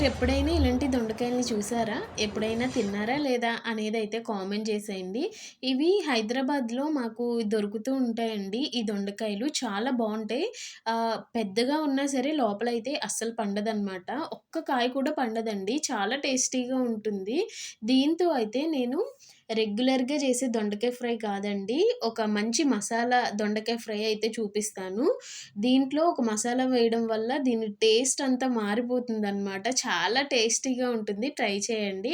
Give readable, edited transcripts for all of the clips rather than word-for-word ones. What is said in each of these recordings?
మీరెప్పుడైనా ఇలాంటి దొండకాయల్ని చూసారా? ఎప్పుడైనా తిన్నారా లేదా? అనేదైతే కామెంట్ చేసేయండి. ఇవి హైదరాబాద్‌లో మాకు దొరుకుతూ ఉంటాయండి. ఈ దొండకాయలు చాలా బావుంటాయి. పెద్దగా ఉన్నా సరే లోపలైతే అస్సలు పండదనమాట. ఒక్క కాయ కూడా పండదండి. చాలా టేస్టీగా ఉంటుంది. దీంతో అయితే నేను రెగ్యులర్‌గా చేసే దొండకాయ ఫ్రై కాదండి. ఒక మంచి మసాలా దొండకాయ ఫ్రై అయితే చూపిస్తాను. దీంట్లో ఒక మసాలా వేయడం వల్ల దీని టేస్ట్ అంతా మారిపోతుందనమాట. చాలా టేస్టీగా ఉంటుంది. ట్రై చేయండి.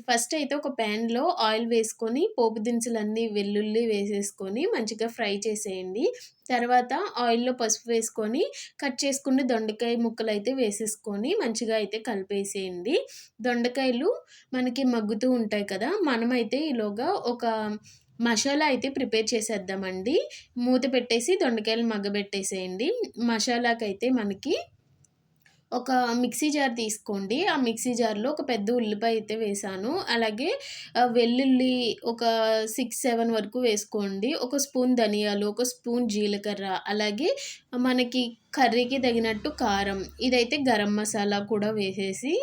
ఫస్ట్ అయితే ఒక ప్యాన్‌లో ఆయిల్ వేసుకొని పోపు దినుసులన్నీ వెల్లుల్లి వేసేసుకొని మంచిగా ఫ్రై చేసేయండి. తర్వాత ఆయిల్‌లో పసుపు వేసుకొని కట్ చేసుకున్న దొండకాయ ముక్కలైతే వేసేసుకొని మంచిగా అయితే కలిపేసేయండి. దొండకాయలు మనకి మగ్గుతూ ఉంటాయి కదా! మనమైతే ఈలోగా ఒక మసాలా అయితే ప్రిపేర్ చేసేద్దామండి. మూత పెట్టేసి దొండకాయలు మగ్గబెట్టేసేయండి. మసాలాకైతే మనకి ఒక మిక్సీ జార్ తీసుకోండి. ఆ మిక్సీ జార్‌లో ఒక పెద్ద ఉల్లిపాయ అయితే వేశాను. అలాగే వెల్లుల్లి ఒక 6, 7 వరకు వేసుకోండి. ఒక స్పూన్ ధనియాలు, ఒక స్పూన్ జీలకర్ర, అలాగే మనకి కర్రీకి తగినట్టు కారం. ఇదైతే గరం మసాలా కూడా వేసేసి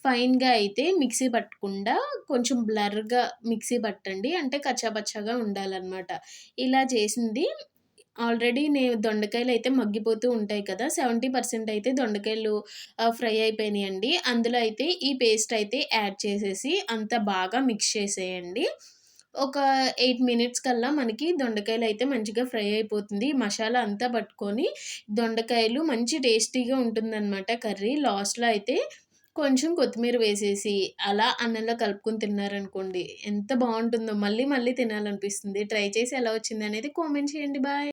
ఫైన్‌గా అయితే మిక్సీ పట్టకుండా కొంచెం బ్లర్‌గా మిక్సీ పట్టండి. అంటే కచ్చాపచ్చాగా ఉండాలనమాట. ఇలా చేసింది దొండకాయలయితే మగ్గిపోతూ ఉంటాయి కదా! 70% అయితే దొండకాయలు ఫ్రై అయిపోయినాయండి. అందులో అయితే ఈ పేస్ట్ అయితే యాడ్ చేసేసి అంతా బాగా మిక్స్ చేసేయండి. ఒక 8 మినిట్స్ కల్లా మనకి దొండకాయలయితే మంచిగా ఫ్రై అయిపోతుంది. ఈ మసాలా అంతా పట్టుకొని దొండకాయలు మంచి టేస్టీగా ఉంటుందనమాట కర్రీ. లాస్ట్‌లో అయితే కొంచెం కొత్తిమీర వేసేసి అలా అన్నంలో కలుపుకొని తిన్నారనుకోండి ఎంత బావుంటుందో మళ్ళీ మళ్ళీ తినాలనిపిస్తుంది. ట్రై చేసి ఎలా వచ్చిందనేది కామెంట్ చేయండి. బాయ్.